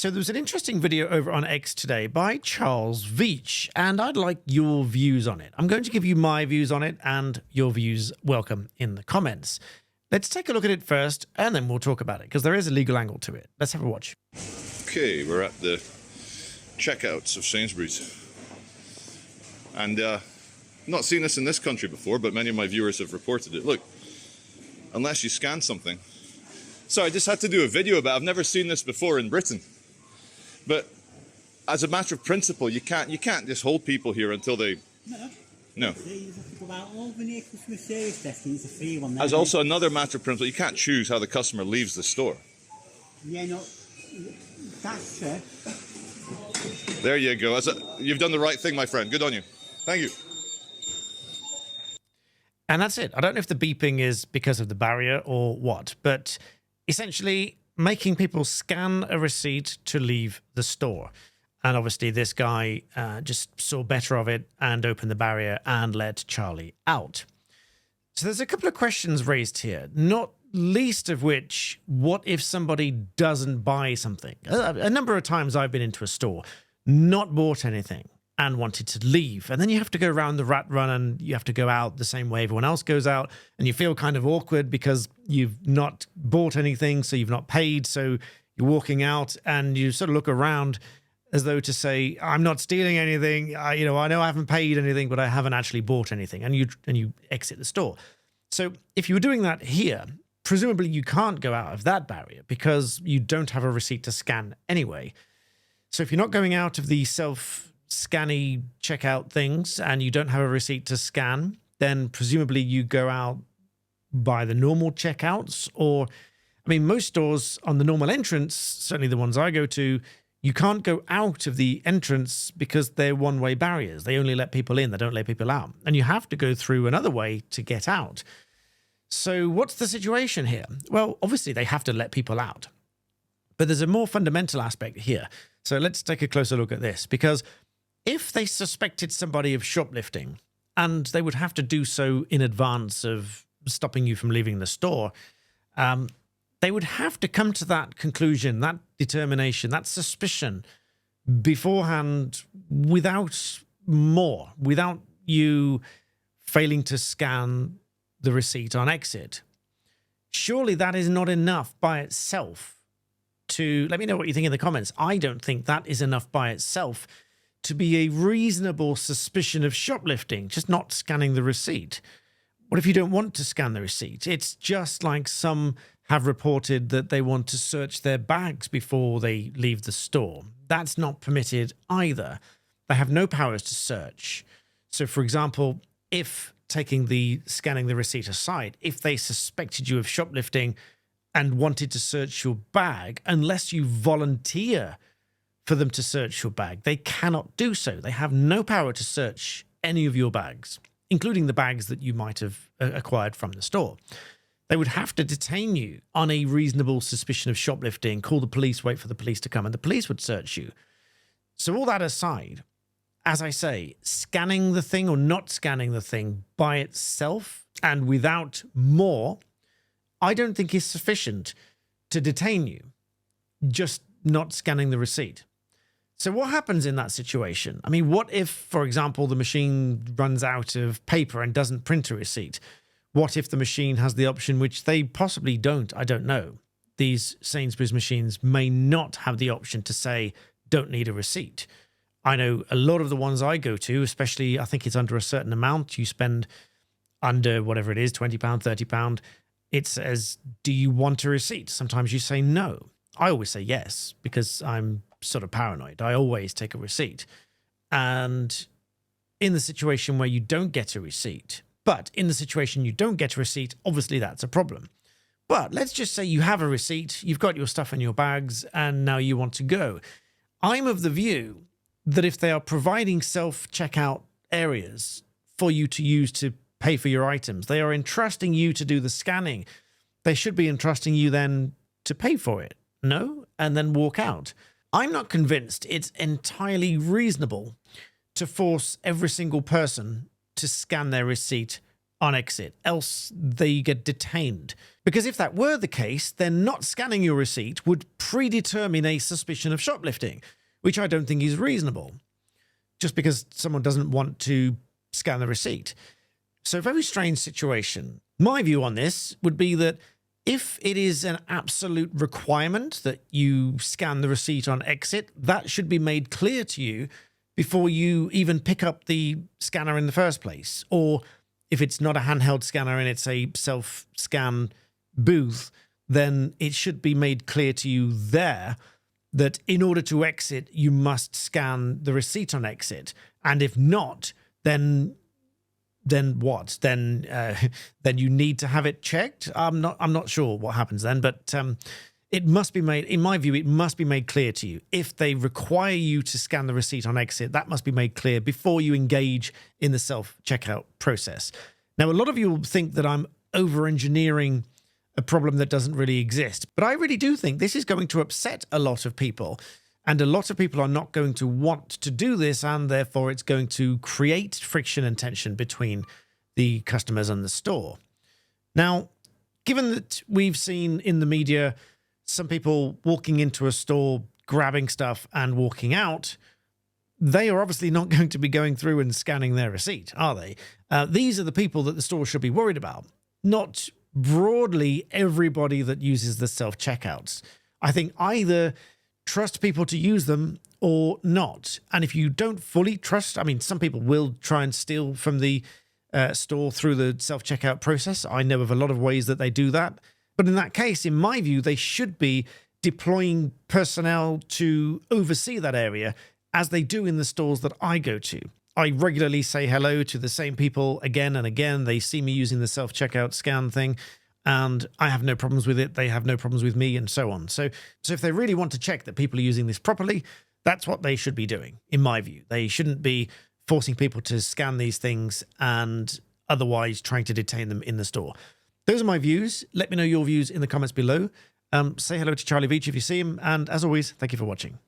So there was an interesting video over on X today by Charles Veach, and I'd like your views on it. I'm going to give you my views on it, and your views welcome in the comments. Let's take a look at it first, and then we'll talk about it, because there is a legal angle to it. Let's have a watch. Okay, we're at the checkouts of Sainsbury's. And not seen this in this country before, but many of my viewers have reported it. Look, unless you scan something. So I just had to do a video about it. I've never seen this before in Britain. But as a matter of principle, you can't just hold people here until they... No. As also another matter of principle, you can't choose how the customer leaves the store. Yeah, no, that's true. There you go. You've done the right thing, my friend. Good on you. Thank you. And that's it. I don't know if the beeping is because of the barrier or what, but essentially making people scan a receipt to leave the store. And obviously this guy just saw better of it and opened the barrier and let Charlie out. So there's a couple of questions raised here, not least of which, what if somebody doesn't buy something? A number of times I've been into a store, not bought anything, and wanted to leave. And then you have to go around the rat run and you have to go out the same way everyone else goes out. And you feel kind of awkward because you've not bought anything, so you've not paid. So you're walking out and you sort of look around as though to say, I'm not stealing anything. I know I haven't paid anything, but I haven't actually bought anything. And you exit the store. So if you were doing that here, presumably you can't go out of that barrier because you don't have a receipt to scan anyway. So if you're not going out of the self-scanny checkout things and you don't have a receipt to scan, then presumably you go out by the normal checkouts. Or, I mean, most stores on the normal entrance, certainly the ones I go to, you can't go out of the entrance because they're one-way barriers. They only let people in, they don't let people out. And you have to go through another way to get out. So what's the situation here? Well, obviously they have to let people out. But there's a more fundamental aspect here. So let's take a closer look at this, because if they suspected somebody of shoplifting, and they would have to do so in advance of stopping you from leaving the store, they would have to come to that conclusion, that determination, that suspicion beforehand without more, without you failing to scan the receipt on exit. Surely that is not enough by itself to, let me know what you think in the comments. I don't think that is enough by itself to be a reasonable suspicion of shoplifting, just not scanning the receipt. What if you don't want to scan the receipt? It's just like some have reported that they want to search their bags before they leave the store. That's not permitted either. They have no powers to search. So, for example, if taking the scanning the receipt aside, if they suspected you of shoplifting and wanted to search your bag, unless you volunteer for them to search your bag, they cannot do so. They have no power to search any of your bags, including the bags that you might have acquired from the store. They would have to detain you on a reasonable suspicion of shoplifting, call the police, wait for the police to come, and the police would search you. So all that aside, as I say, scanning the thing or not scanning the thing by itself and without more, I don't think is sufficient to detain you, just not scanning the receipt. So what happens in that situation? I mean, what if, for example, the machine runs out of paper and doesn't print a receipt? What if the machine has the option, which they possibly don't? I don't know. These Sainsbury's machines may not have the option to say, don't need a receipt. I know a lot of the ones I go to, especially I think it's under a certain amount, you spend under whatever it is, £20, £30, it says, do you want a receipt? Sometimes you say no. I always say yes, because I'm sort of paranoid. I always take a receipt. And in the situation where you don't get a receipt, but in the situation you don't get a receipt, obviously that's a problem. But let's just say you have a receipt, you've got your stuff in your bags, and now you want to go. I'm of the view that if they are providing self-checkout areas for you to use to pay for your items, they are entrusting you to do the scanning. They should be entrusting you then to pay for it, no? And then walk out. I'm not convinced it's entirely reasonable to force every single person to scan their receipt on exit, else they get detained. Because if that were the case, then not scanning your receipt would predetermine a suspicion of shoplifting, which I don't think is reasonable, just because someone doesn't want to scan the receipt. So very strange situation. My view on this would be that if it is an absolute requirement that you scan the receipt on exit, that should be made clear to you before you even pick up the scanner in the first place. Or if it's not a handheld scanner and it's a self-scan booth, then it should be made clear to you there that in order to exit, you must scan the receipt on exit. And if not, then what? Then you need to have it checked. I'm not sure what happens then, but it must be made, in my view, it must be made clear to you. If they require you to scan the receipt on exit, that must be made clear before you engage in the self-checkout process. Now, a lot of you will think that I'm over-engineering a problem that doesn't really exist, but I really do think this is going to upset a lot of people, and a lot of people are not going to want to do this, and therefore it's going to create friction and tension between the customers and the store. Now, given that we've seen in the media some people walking into a store, grabbing stuff and walking out, they are obviously not going to be going through and scanning their receipt, are they? These are the people that the store should be worried about, not broadly everybody that uses the self-checkouts. I think either trust people to use them or not. And if you don't fully trust, I mean, some people will try and steal from the store through the self-checkout process. I know of a lot of ways that they do that. But in that case, in my view, they should be deploying personnel to oversee that area, as they do in the stores that I go to. I regularly say hello to the same people again and again. They see me using the self-checkout scan thing, and I have no problems with it. They have no problems with me, and so on. So if they really want to check that people are using this properly, that's what they should be doing, in my view. They shouldn't be forcing people to scan these things and otherwise trying to detain them in the store. Those are my views. Let me know your views in the comments below. Say hello to Charlie Veach if you see him. And as always, thank you for watching.